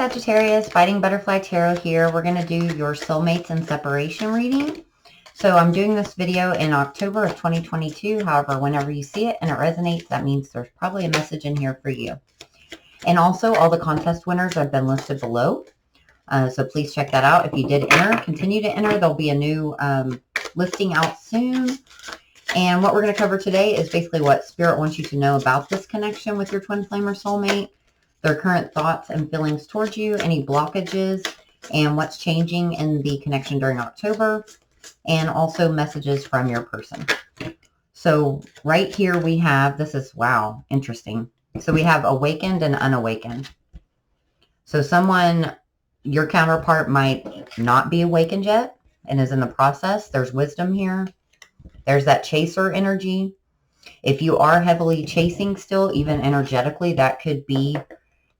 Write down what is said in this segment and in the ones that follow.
Sagittarius, Biting Butterfly Tarot here. We're going to do your soulmates and separation reading. So I'm doing this video in October of 2022. However, whenever you see it and it resonates, that means there's probably a message in here for you. And also, all the contest winners have been listed below. So please check that out. If you did enter, continue to enter. There'll be a new listing out soon. And what we're going to cover today is basically what Spirit wants you to know about this connection with your twin flame or soulmate, their current thoughts and feelings towards you, any blockages, and what's changing in the connection during October, and also messages from your person. So right here we have, this is, wow, interesting. So we have awakened and unawakened. So someone, your counterpart might not be awakened yet and is in the process. There's wisdom here. There's that chaser energy. If you are heavily chasing still, even energetically, that could be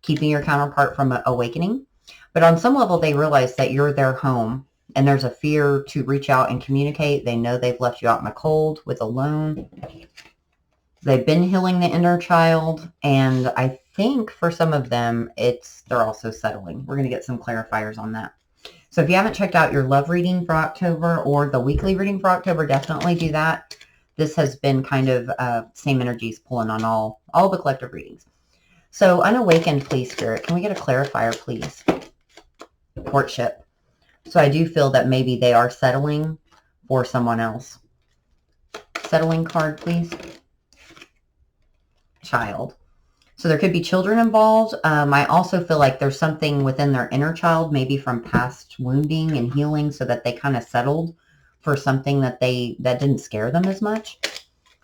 keeping your counterpart from awakening. But on some level, they realize that you're their home and there's a fear to reach out and communicate. They know they've left you out in the cold with alone. They've been healing the inner child. And I think for some of them, they're also settling. We're going to get some clarifiers on that. So if you haven't checked out your love reading for October or the weekly reading for October, definitely do that. This has been kind of same energies pulling on all the collective readings. So unawakened, please, Spirit. Can we get a clarifier, please? Courtship. So I do feel that maybe they are settling for someone else. Settling card, please. Child. So there could be children involved. I also feel like there's something within their inner child, maybe from past wounding and healing, so that they kind of settled for something that didn't scare them as much.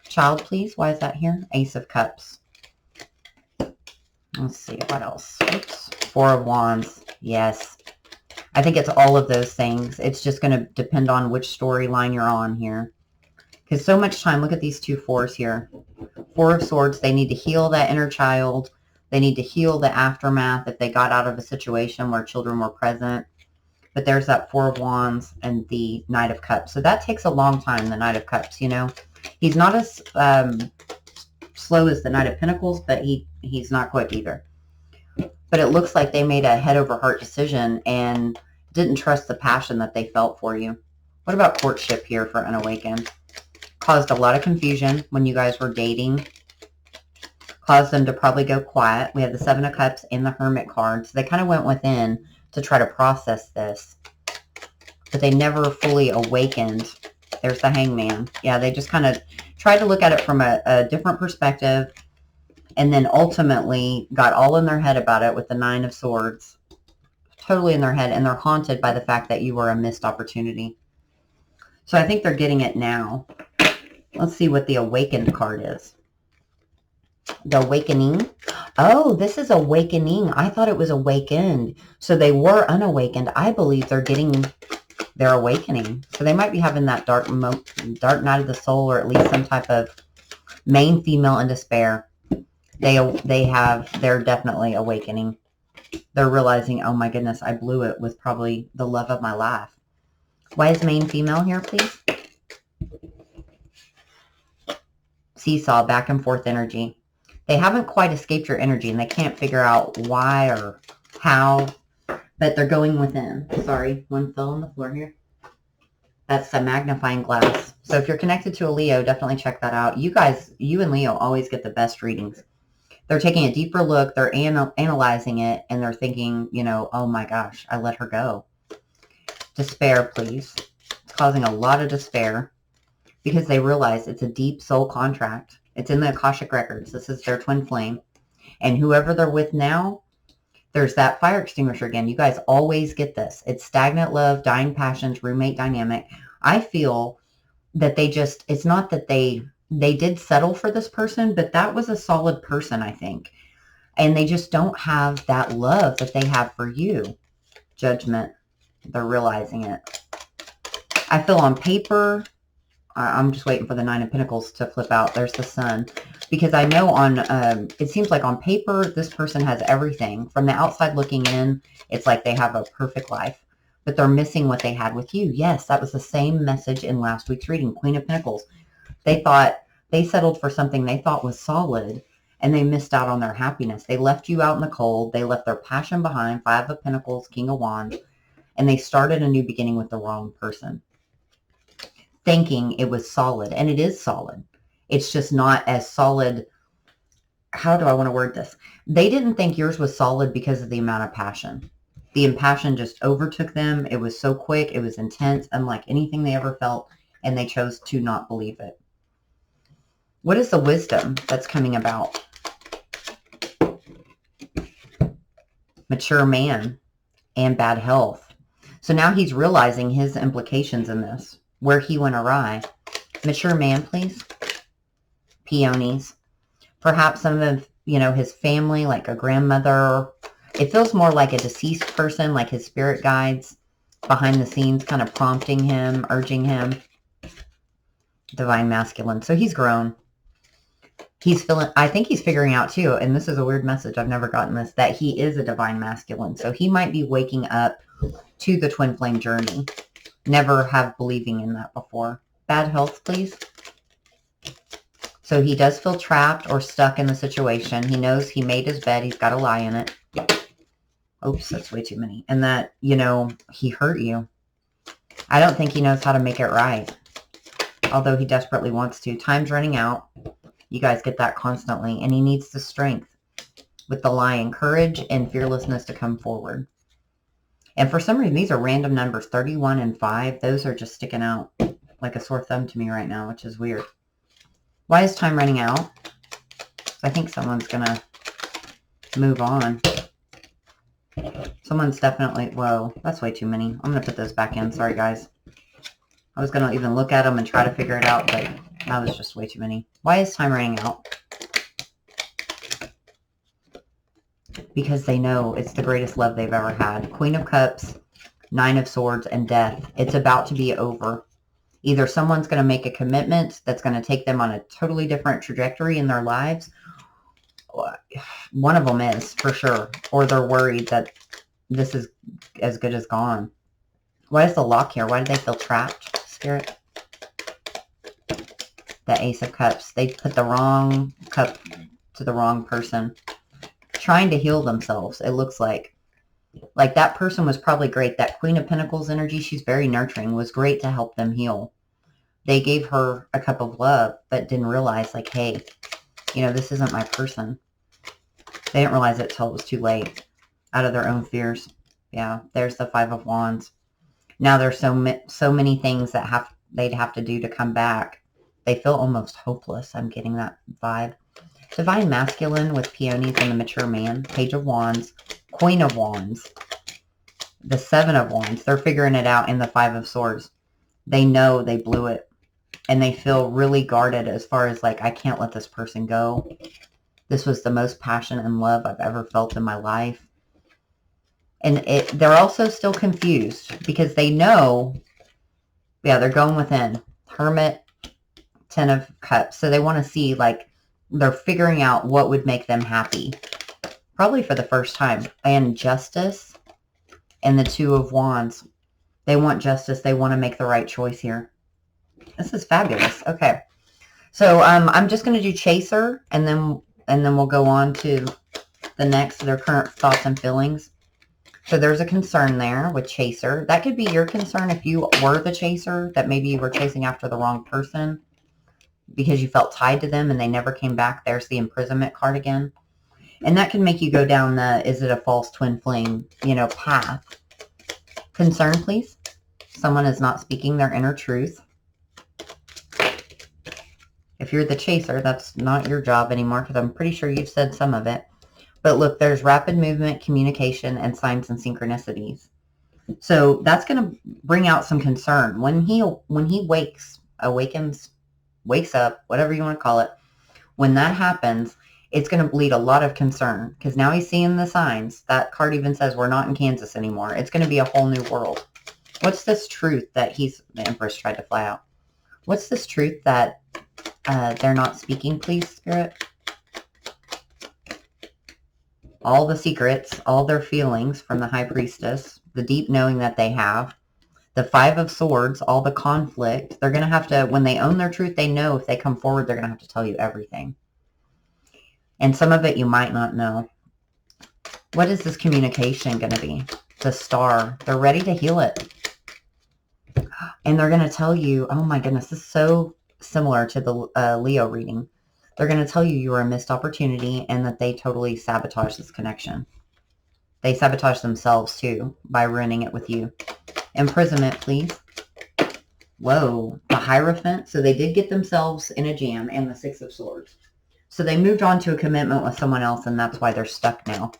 Child, please. Why is that here? Ace of Cups. Let's see, what else? Oops. Four of Wands. Yes. I think it's all of those things. It's just going to depend on which storyline you're on here. Because so much time, look at these two fours here. Four of Swords, they need to heal that inner child. They need to heal the aftermath if they got out of a situation where children were present. But there's that Four of Wands and the Knight of Cups. So that takes a long time, the Knight of Cups, you know. He's not as slow as the Knight of Pentacles, but he's not quick either. But it looks like they made a head over heart decision and didn't trust the passion that they felt for you. What about courtship here for unawakened? Caused a lot of confusion when you guys were dating. Caused them to probably go quiet. We have the Seven of Cups and the Hermit card. So they kind of went within to try to process this. But they never fully awakened. There's the Hangman. Yeah, they just kind of tried to look at it from a different perspective. And then ultimately got all in their head about it with the Nine of Swords. Totally in their head. And they're haunted by the fact that you were a missed opportunity. So I think they're getting it now. Let's see what the Awakened card is. The Awakening. Oh, this is Awakening. I thought it was Awakened. So they were unawakened. I believe they're getting their awakening. So they might be having that dark night of the soul, or at least some type of main female in despair. They're definitely awakening. They're realizing, oh my goodness, I blew it with probably the love of my life. Why is main female here, please? Seesaw, back and forth energy. They haven't quite escaped your energy and they can't figure out why or how, but they're going within. Sorry, one fell on the floor here. That's the magnifying glass. So if you're connected to a Leo, definitely check that out. You guys, you and Leo always get the best readings. They're taking a deeper look. They're analyzing it and they're thinking, you know, oh my gosh, I let her go. Despair, please. It's causing a lot of despair because they realize it's a deep soul contract. It's in the Akashic Records. This is their twin flame. And whoever they're with now, there's that fire extinguisher again. You guys always get this. It's stagnant love, dying passions, roommate dynamic. I feel that it's not that they did settle for this person, but that was a solid person, I think. And they just don't have that love that they have for you. Judgment. They're realizing it. I feel on paper, I'm just waiting for the Nine of Pentacles to flip out. There's the Sun. Because I know it seems like on paper, this person has everything. From the outside looking in, it's like they have a perfect life. But they're missing what they had with you. Yes, that was the same message in last week's reading. Queen of Pentacles. They thought they settled for something they thought was solid. and they missed out on their happiness. They left you out in the cold. They left their passion behind, 5 of Pentacles, King of Wands, and they started a new beginning with the wrong person, thinking it was solid, and it is solid. It's just not as solid. How do I want to word this? They didn't think yours was solid because of the amount of passion. The passion just overtook them. It was so quick. It was intense, unlike anything they ever felt, and they chose to not believe it. What is the wisdom that's coming about? Mature man and bad health. So now he's realizing his implications in this, where he went awry. Mature man, please. Peonies. Perhaps some of, his family, like a grandmother. It feels more like a deceased person, like his spirit guides behind the scenes, kind of prompting him, urging him. Divine masculine. So he's grown. I think he's figuring out too, and this is a weird message, I've never gotten this, that he is a divine masculine. So he might be waking up to the twin flame journey. Never have believing in that before. Bad health, please. So he does feel trapped or stuck in the situation. He knows he made his bed. He's got a lie in it. Oops, that's way too many. And that, he hurt you. I don't think he knows how to make it right, although he desperately wants to. Time's running out. You guys get that constantly. And he needs the strength with the lion, courage and fearlessness to come forward. And for some reason, these are random numbers, 31 and 5. Those are just sticking out like a sore thumb to me right now, which is weird. Why is time running out? I think someone's going to move on. Someone's definitely... Whoa, that's way too many. I'm going to put those back in. Sorry, guys. I was going to even look at them and try to figure it out, but that was just way too many. Why is time running out? Because they know it's the greatest love they've ever had. Queen of Cups, 9 of Swords, and Death. It's about to be over. Either someone's going to make a commitment that's going to take them on a totally different trajectory in their lives. One of them is, for sure. Or they're worried that this is as good as gone. Why is the lock here? Why do they feel trapped, Spirit? The Ace of Cups. They put the wrong cup to the wrong person. Trying to heal themselves, it looks like. Like that person was probably great. That Queen of Pentacles energy, she's very nurturing, was great to help them heal. They gave her a cup of love, but didn't realize, like, hey, this isn't my person. They didn't realize it till it was too late. Out of their own fears. Yeah, there's the 5 of Wands. Now there's so many things that they'd have to do to come back. They feel almost hopeless. I'm getting that vibe. Divine masculine with peonies and the mature man. Page of Wands. Queen of Wands. The 7 of Wands. They're figuring it out in the 5 of Swords. They know they blew it. And they feel really guarded as far as like, I can't let this person go. This was the most passion and love I've ever felt in my life. And they're also still confused because they know, they're going within. Hermit, 10 of Cups. So they want to see, like, they're figuring out what would make them happy. Probably for the first time. And Justice and the 2 of Wands. They want justice. They want to make the right choice here. This is fabulous. Okay. So I'm just going to do Chaser, and then we'll go on to the next, their current thoughts and feelings. So there's a concern there with Chaser. That could be your concern if you were the chaser, that maybe you were chasing after the wrong person because you felt tied to them and they never came back. There's the imprisonment card again. And that can make you go down the, is it a false twin flame, path. Concern, please. Someone is not speaking their inner truth. If you're the chaser, that's not your job anymore because I'm pretty sure you've said some of it. But look, there's rapid movement, communication, and signs and synchronicities. So that's going to bring out some concern. When he wakes up, whatever you want to call it, when that happens, it's going to bleed a lot of concern because now he's seeing the signs. That card even says we're not in Kansas anymore. It's going to be a whole new world. What's this truth that the Empress tried to fly out? What's this truth that they're not speaking, please, Spirit? All the secrets, all their feelings from the High Priestess, the deep knowing that they have, the 5 of Swords, all the conflict. They're going to have to, when they own their truth, they know if they come forward, they're going to have to tell you everything. And some of it you might not know. What is this communication going to be? The Star. They're ready to heal it. And they're going to tell you, oh my goodness, this is so similar to the Leo reading. They're going to tell you were a missed opportunity and that they totally sabotage this connection. They sabotage themselves too by ruining it with you. Imprisonment, please. Whoa, the Hierophant. So they did get themselves in a jam, and the Six of Swords. So they moved on to a commitment with someone else, and that's why they're stuck now.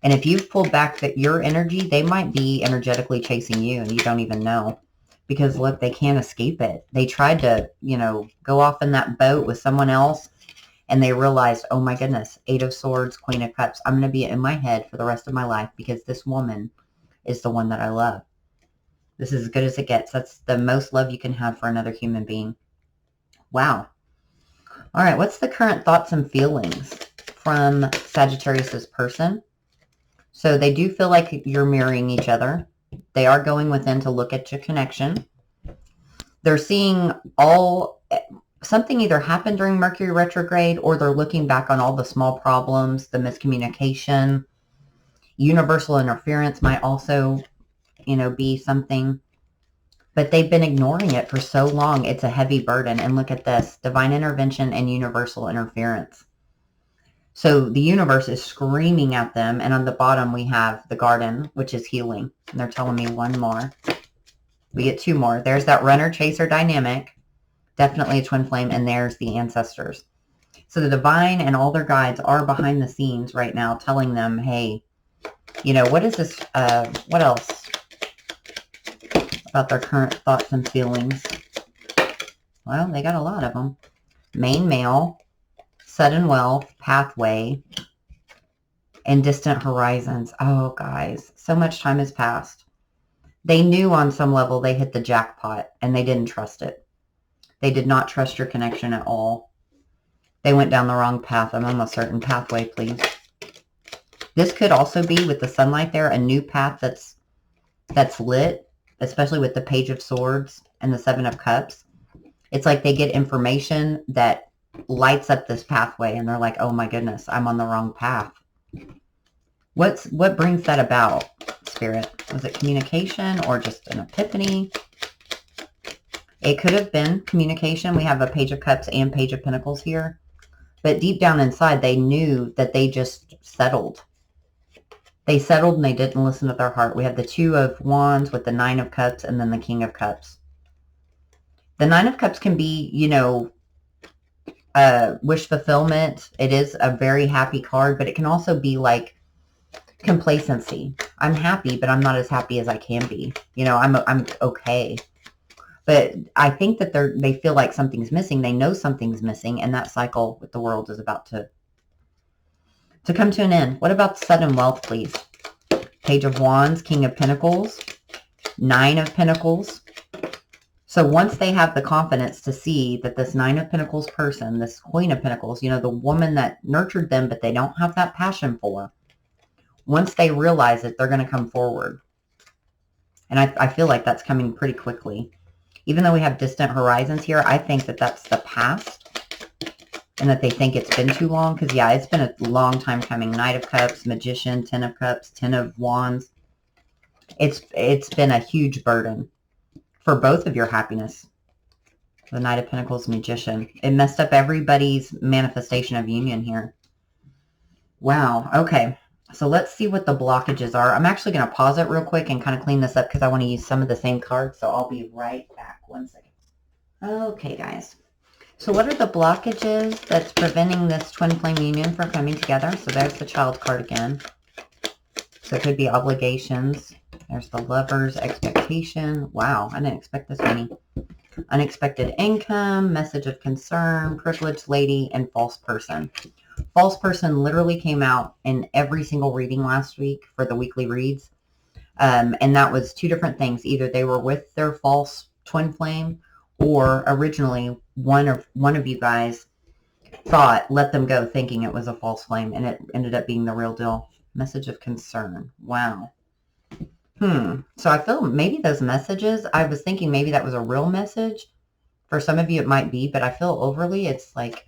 And if you've pulled back your energy, they might be energetically chasing you, and you don't even know. Because look, they can't escape it. They tried to, you know, go off in that boat with someone else, and they realized, oh my goodness, Eight of Swords, Queen of Cups. I'm going to be in my head for the rest of my life because this woman is the one that I love. This is as good as it gets. That's the most love you can have for another human being. Wow. All right, what's the current thoughts and feelings from Sagittarius's person? So they do feel like you're mirroring each other. They are going within to look at your connection. They're seeing something either happened during Mercury retrograde, or they're looking back on all the small problems, the miscommunication. Universal interference might also, you know, be something. But they've been ignoring it for so long. It's a heavy burden. And look at this. Divine intervention and universal interference. So the universe is screaming at them. And on the bottom, we have the Garden, which is healing. And they're telling me one more. We get two more. There's that runner-chaser dynamic. Definitely a twin flame. And there's the ancestors. So the divine and all their guides are behind the scenes right now telling them, hey, you know, what is this? What else about their current thoughts and feelings? Well, they got a lot of them. Main male, sudden wealth, pathway, and distant horizons. Oh, guys, so much time has passed. They knew on some level they hit the jackpot, and they didn't trust it. They did not trust your connection at all. They went down the wrong path. I'm almost certain. Pathway, please. This could also be, with the sunlight there, a new path that's lit, especially with the Page of Swords and the Seven of Cups. It's like they get information that lights up this pathway, and they're like, oh my goodness, I'm on the wrong path. What brings that about, Spirit? Was it communication or just an epiphany? It could have been communication. We have a Page of Cups and Page of Pentacles here. But deep down inside, they knew that they just settled. They settled and they didn't listen to their heart. We have the Two of Wands with the Nine of Cups and then the King of Cups. The Nine of Cups can be, you know, wish fulfillment. It is a very happy card, but it can also be like complacency. I'm happy, but I'm not as happy as I can be. You know, I'm okay. But I think that they feel like something's missing. They know something's missing, and that cycle with the world is about to come to an end. What about sudden wealth, please? Page of Wands, King of Pentacles, Nine of Pentacles. So once they have the confidence to see that this Nine of Pentacles person, this Queen of Pentacles, you know, the woman that nurtured them, but they don't have that passion for, once they realize it, they're going to come forward. And I feel like that's coming pretty quickly. Even though we have distant horizons here, I think that that's the past. And that they think it's been too long. Because, yeah, it's been a long time coming. Knight of Cups, Magician, Ten of Cups, Ten of Wands. It's been a huge burden for both of your happiness. The Knight of Pentacles, Magician. It messed up everybody's manifestation of union here. Wow. Okay. So let's see what the blockages are. I'm actually going to pause it real quick and kind of clean this up because I want to use some of the same cards. So I'll be right back. 1 second. Okay, guys. So what are the blockages that's preventing this twin flame union from coming together? So there's the Child card again. So it could be obligations. There's the Lover's, expectation. Wow, I didn't expect this many. Unexpected income, message of concern, privileged lady, and false person. False person literally came out in every single reading last week for the weekly reads. And that was two different things. Either they were with their false twin flame, or originally one of you guys thought, let them go, thinking it was a false flame, and it ended up being the real deal. Message of concern. Wow. So I feel maybe those messages, I was thinking maybe that was a real message. For some of you it might be, but I feel overly, it's like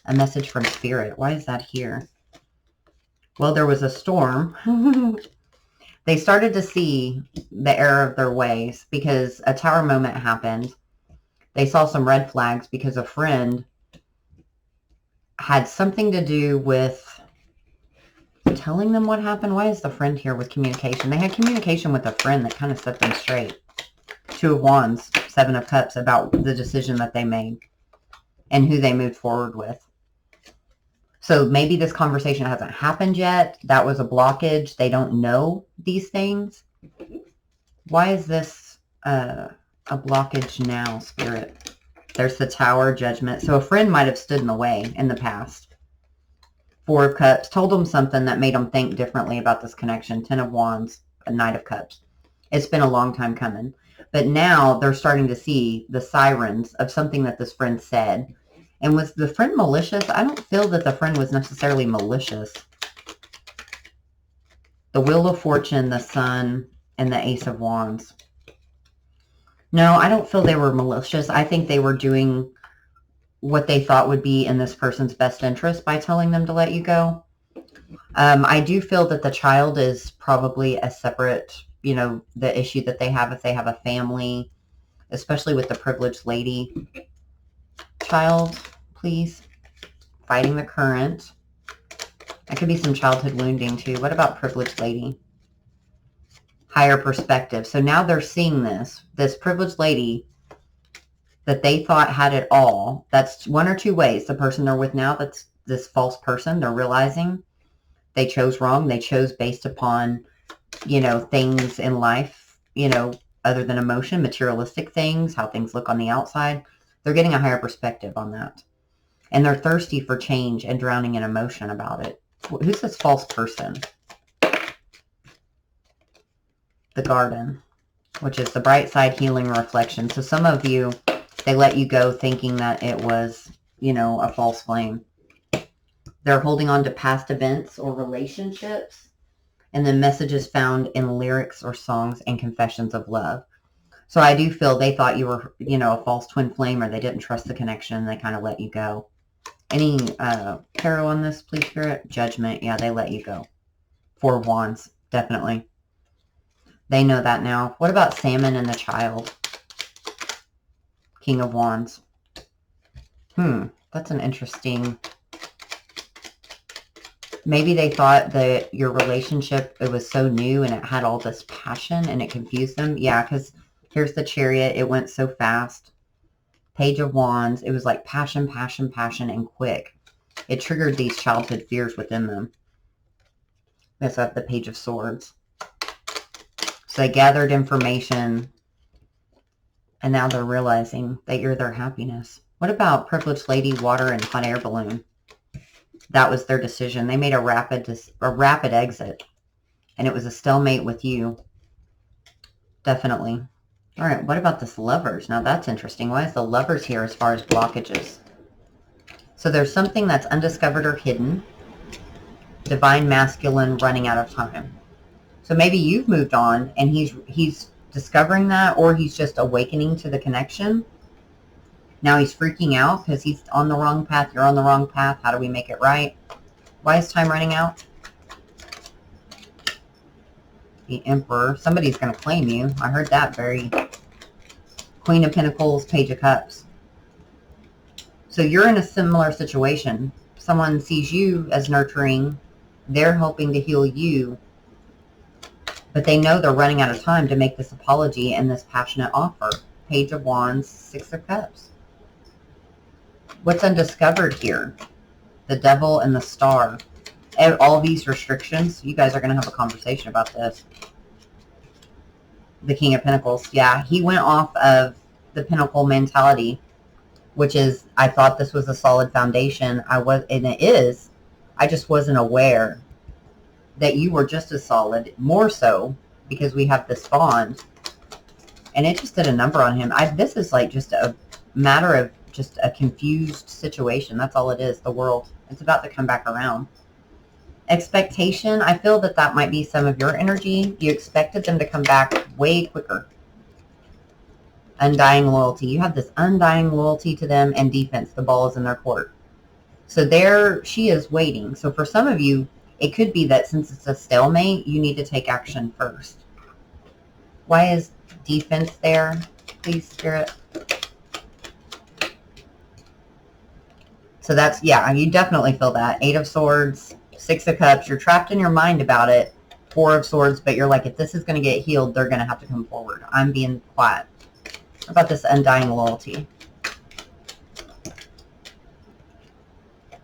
A message from Spirit. Why is that here? Well, there was a storm. They started to see the error of their ways because a tower moment happened. They saw some red flags because a friend had something to do with telling them what happened. Why is the friend here with communication? They had communication with a friend that kind of set them straight. Two of Wands, Seven of Cups, about the decision that they made and who they moved forward with. So maybe this conversation hasn't happened yet. That was a blockage. They don't know these things. Why is this a blockage now, Spirit? There's the Tower, Judgment. So a friend might have stood in the way in the past. Four of Cups, told them something that made them think differently about this connection. Ten of Wands, a Knight of Cups. It's been a long time coming. But now they're starting to see the sirens of something that this friend said. And was the friend malicious? I don't feel that the friend was necessarily malicious. The Wheel of Fortune, the Sun, and the Ace of Wands. No, I don't feel they were malicious. I think they were doing what they thought would be in this person's best interest by telling them to let you go. I do feel that the child is probably a separate, you know, the issue that they have if they have a family, especially with the privileged lady. Child, please. Fighting the current. That could be some childhood wounding too. What about privileged lady? Higher perspective. So now they're seeing this privileged lady that they thought had it all. That's one or two ways. The person they're with now, that's this false person, they're realizing they chose wrong. They chose based upon, you know, things in life, you know, other than emotion, materialistic things, how things look on the outside. They're getting a higher perspective on that. And they're thirsty for change and drowning in emotion about it. Who's this false person? The Garden, which is the bright side, healing, reflection. So some of you, they let you go thinking that it was, you know, a false flame. They're holding on to past events or relationships. And then messages found in lyrics or songs and confessions of love. So I do feel they thought you were, you know, a false twin flame, or they didn't trust the connection. They kind of let you go. Any tarot on this, please, Spirit? Judgment. Yeah, they let you go. Four of Wands. Definitely. They know that now. What about Salmon and the Child? King of Wands. That's an interesting... Maybe they thought that your relationship, it was so new and it had all this passion and it confused them. Yeah, because here's the Chariot. It went so fast. Page of Wands. It was like passion, passion, passion, and quick. It triggered these childhood fears within them. Let's have the Page of Swords. So they gathered information and now they're realizing that you're their happiness. What about privileged lady, water, and hot air balloon? That was their decision. They made a rapid exit. And it was a stalemate with you. Definitely. All right, what about this Lovers? Now that's interesting. Why is the Lovers here as far as blockages? So there's something that's undiscovered or hidden. Divine masculine, running out of time. So maybe you've moved on and he's discovering that, or he's just awakening to the connection. Now he's freaking out because he's on the wrong path. You're on the wrong path. How do we make it right? Why is time running out? The Emperor. Somebody's going to claim you. I heard that very... Queen of Pentacles, Page of Cups. So you're in a similar situation. Someone sees you as nurturing. They're hoping to heal you. But they know they're running out of time to make this apology and this passionate offer. Page of Wands, Six of Cups. What's undiscovered here? The Devil and the Star. All these restrictions. You guys are going to have a conversation about this. The King of Pentacles. Yeah, he went off of the Pinnacle mentality, which is, I thought this was a solid foundation. And it is. I just wasn't aware that you were just as solid, more so, because we have this bond. And it just did a number on him. This is like just a matter of just a confused situation. That's all it is, the world. It's about to come back around. Expectation, I feel that that might be some of your energy. You expected them to come back way quicker. Undying loyalty. You have this undying loyalty to them, and defense. The ball is in their court. So there she is waiting. So for some of you, it could be that since it's a stalemate, you need to take action first. Why is defense there, please, Spirit? So that's, yeah, you definitely feel that. 8 of Swords, 6 of Cups. You're trapped in your mind about it. 4 of Swords, but you're like, if this is going to get healed, they're going to have to come forward. I'm being quiet. What about this undying loyalty?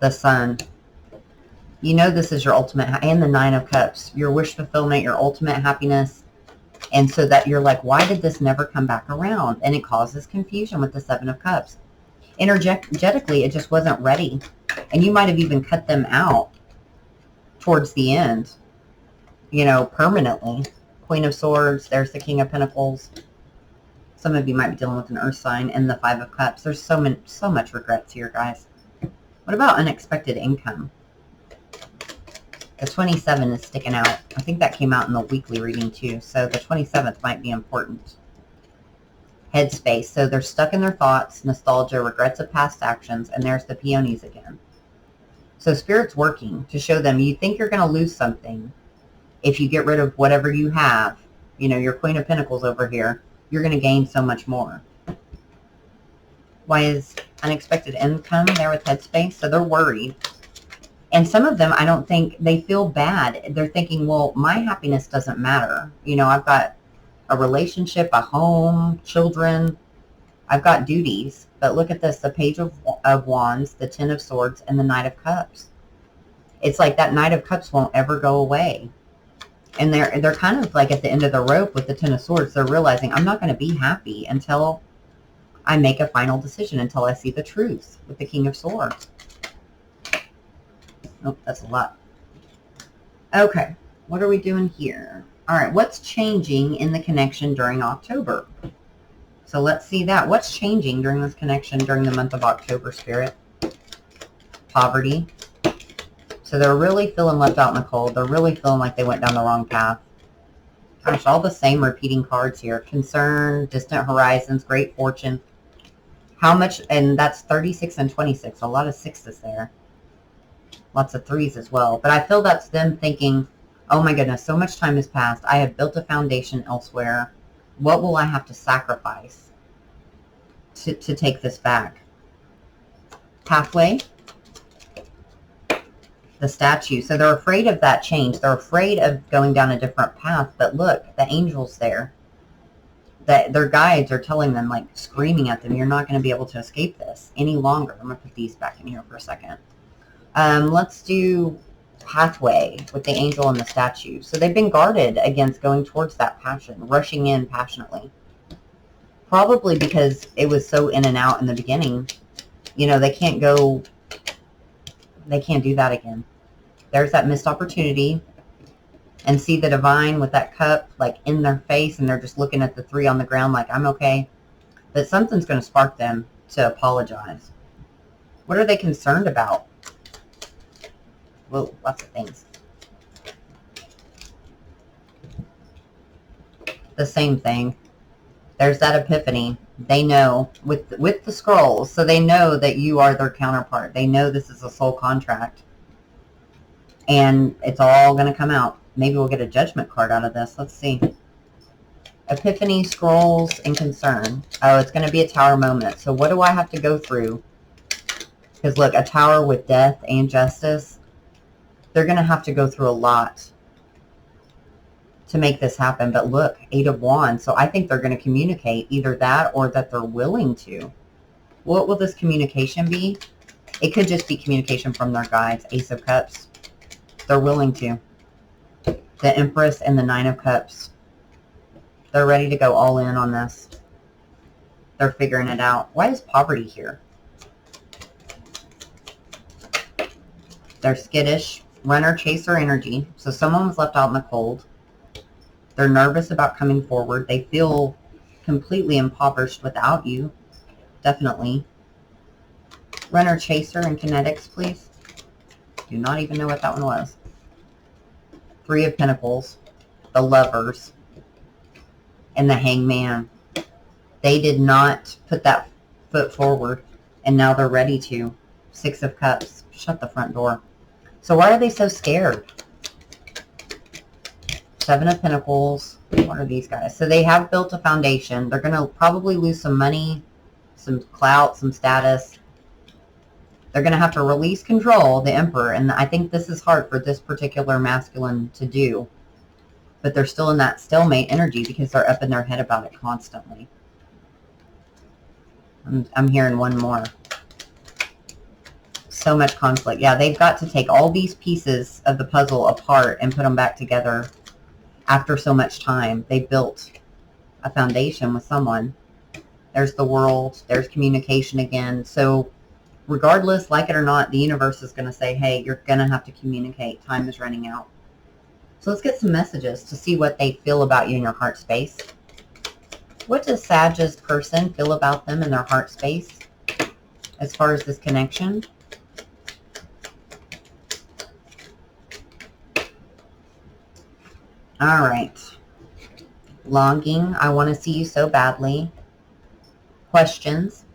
The Sun. You know this is your ultimate, and the 9 of Cups. Your wish fulfillment, your ultimate happiness. And so that you're like, why did this never come back around? And it causes confusion with the 7 of Cups. Energetically, it just wasn't ready. And you might have even cut them out towards the end, you know, permanently. Queen of Swords, there's the King of Pentacles. Some of you might be dealing with an earth sign, and the 5 of Cups. There's so much regrets here, guys. What about unexpected income? The 27 is sticking out. I think that came out in the weekly reading too. So the 27th might be important. Headspace. So they're stuck in their thoughts, nostalgia, regrets of past actions, and there's the peonies again. So Spirit's working to show them you think you're going to lose something if you get rid of whatever you have. You know, your Queen of Pentacles over here, you're going to gain so much more. Why is unexpected income there with headspace? So they're worried. And some of them, I don't think, they feel bad. They're thinking, well, my happiness doesn't matter. You know, I've got a relationship, a home, children. I've got duties. But look at this, the Page of Wands, the 10 of Swords, and the Knight of Cups. It's like that Knight of Cups won't ever go away. And they're kind of like at the end of the rope with the 10 of Swords. They're realizing, I'm not going to be happy until I make a final decision, until I see the truth with the King of Swords. Oh, that's a lot. Okay, what are we doing here? All right, what's changing in the connection during October? So let's see that. What's changing during this connection during the month of October, Spirit? Poverty. So they're really feeling left out in the cold. They're really feeling like they went down the wrong path. Gosh, all the same repeating cards here. Concern, distant horizons, great fortune. How much, and that's 36 and 26. A lot of sixes there. Lots of 3s as well. But I feel that's them thinking, oh my goodness, so much time has passed. I have built a foundation elsewhere. What will I have to sacrifice to take this back? Pathway. The statue. So they're afraid of that change. They're afraid of going down a different path. But look, the angel's there. That their guides are telling them, like screaming at them, you're not going to be able to escape this any longer. I'm going to put these back in here for a second. Let's do pathway with the angel and the statue. So they've been guarded against going towards that passion, rushing in passionately. Probably because it was so in and out in the beginning. You know, they can't do that again. There's that missed opportunity. And see the divine with that cup like in their face, and they're just looking at the 3 on the ground like, I'm okay. But something's going to spark them to apologize. What are they concerned about? Whoa, lots of things. The same thing. There's that epiphany. They know with the scrolls, so they know that you are their counterpart. They know this is a soul contract. And it's all going to come out. Maybe we'll get a judgment card out of this. Let's see. Epiphany, scrolls, and concern. Oh, it's going to be a tower moment. So what do I have to go through? Because look, a tower with death and justice. They're going to have to go through a lot to make this happen. But look, 8 of Wands. So I think they're going to communicate either that or that they're willing to. What will this communication be? It could just be communication from their guides. Ace of Cups. They're willing to. The Empress and the 9 of Cups. They're ready to go all in on this. They're figuring it out. Why is poverty here? They're skittish. Runner, chaser energy. So someone was left out in the cold. They're nervous about coming forward. They feel completely impoverished without you. Definitely. Runner, chaser, and kinetics, please. Do not even know what that one was. 3 of Pentacles. The Lovers. And the Hangman. They did not put that foot forward. And now they're ready to. Six of Cups. Shut the front door. So why are they so scared? Seven of Pentacles. What are these guys? So they have built a foundation. They're going to probably lose some money, some clout, some status. They're going to have to release control, the Emperor. And I think this is hard for this particular masculine to do. But they're still in that stalemate energy because they're up in their head about it constantly. I'm hearing one more. So much conflict. Yeah, they've got to take all these pieces of the puzzle apart and put them back together. After so much time, they built a foundation with someone. There's the World. There's communication again. So regardless, like it or not, the universe is going to say, hey, you're going to have to communicate. Time is running out. So let's get some messages to see what they feel about you in your heart space. What does Sag's person feel about them in their heart space as far as this connection? All right. Longing. I want to see you so badly. Questions.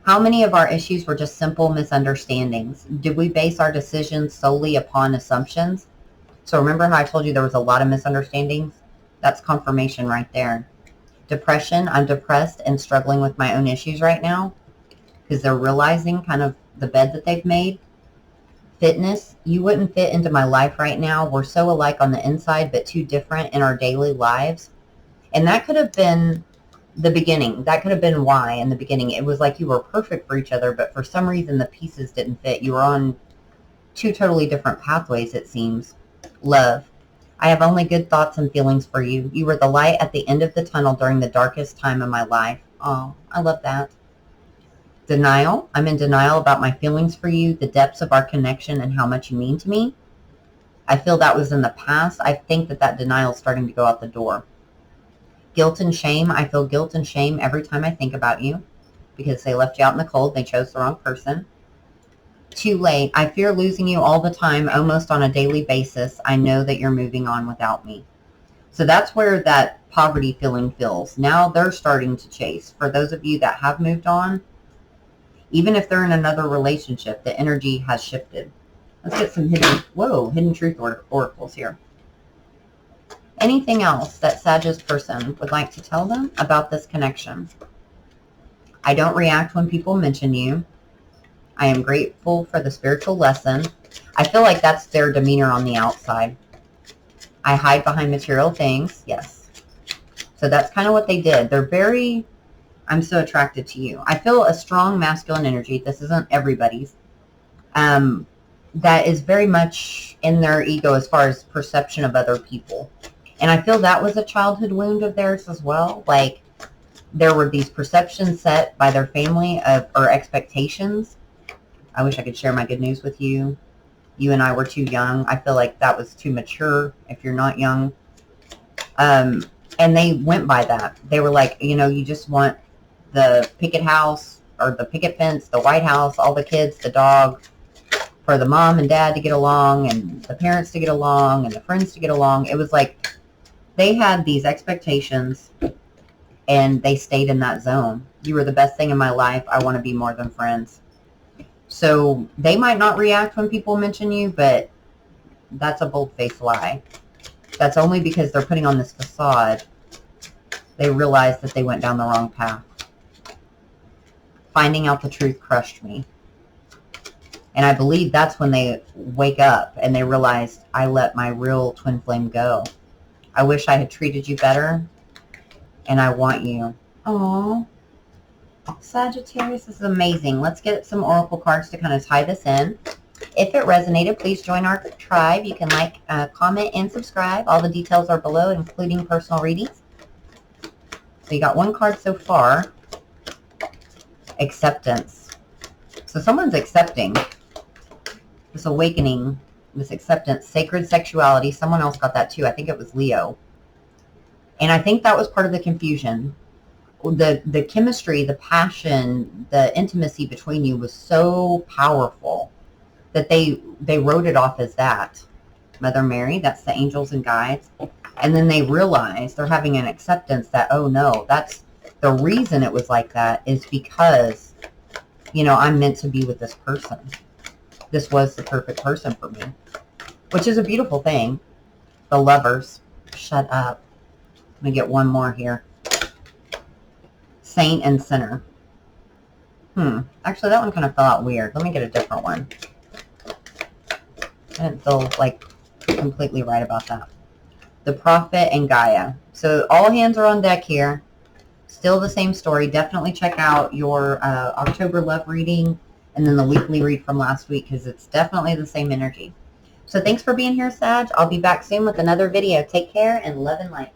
How many of our issues were just simple misunderstandings? Did we base our decisions solely upon assumptions? So remember how I told you there was a lot of misunderstandings? That's confirmation right there. Depression. I'm depressed and struggling with my own issues right now because they're realizing kind of the bed that they've made. Fitness. You wouldn't fit into my life right now. We're so alike on the inside, but too different in our daily lives. And that could have been the beginning. That could have been why in the beginning. It was like you were perfect for each other, but for some reason the pieces didn't fit. You were on two totally different pathways, it seems. Love. I have only good thoughts and feelings for you. You were the light at the end of the tunnel during the darkest time of my life. Oh, I love that. Denial. I'm in denial about my feelings for you, the depths of our connection, and how much you mean to me. I feel that was in the past. I think that denial is starting to go out the door. Guilt and shame. I feel guilt and shame every time I think about you because they left you out in the cold. They chose the wrong person. Too late. I fear losing you all the time, almost on a daily basis. I know that you're moving on without me. So that's where that poverty feeling feels. Now they're starting to chase. For those of you that have moved on, even if they're in another relationship, the energy has shifted. Let's get some hidden truth oracles here. Anything else that Sag's person would like to tell them about this connection? I don't react when people mention you. I am grateful for the spiritual lesson. I feel like that's their demeanor on the outside. I hide behind material things. Yes. So that's kind of what they did. They're very... I'm so attracted to you. I feel a strong masculine energy. This isn't everybody's. That is very much in their ego as far as perception of other people. And I feel that was a childhood wound of theirs as well. Like there were these perceptions set by their family or expectations. I wish I could share my good news with you. You and I were too young. I feel like that was too mature if you're not young. And they went by that. They were like, you just want the picket house or the picket fence, the White House, all the kids, the dog, for the mom and dad to get along and the parents to get along and the friends to get along. It was like they had these expectations and they stayed in that zone. You were the best thing in my life. I want to be more than friends. So they might not react when people mention you, but that's a bold-faced lie. That's only because they're putting on this facade. They realized that they went down the wrong path. Finding out the truth crushed me. And I believe that's when they wake up and they realize I let my real twin flame go. I wish I had treated you better. And I want you. Aww. Sagittarius, this is amazing. Let's get some oracle cards to kind of tie this in. If it resonated, please join our tribe. You can like, comment, and subscribe. All the details are below, including personal readings. So you got one card so far. Acceptance. So someone's accepting this awakening, this acceptance, sacred sexuality. Someone else got that too. I think it was Leo. And I think that was part of the confusion. The chemistry, the passion, the intimacy between you was so powerful that they wrote it off as that. Mother Mary, that's the angels and guides. And then they realized they're having an acceptance that, oh no, that's the reason it was like that is because, I'm meant to be with this person. this was the perfect person for me, which is a beautiful thing. The Lovers. Shut up. Let me get one more here. Saint and Sinner. Actually, that one kind of fell out weird. Let me get a different one. I didn't feel like completely right about that. The Prophet and Gaia. So all hands are on deck here. Still the same story. Definitely check out your October love reading and then the weekly read from last week, because it's definitely the same energy. So thanks for being here, Sag. I'll be back soon with another video. Take care and love and light.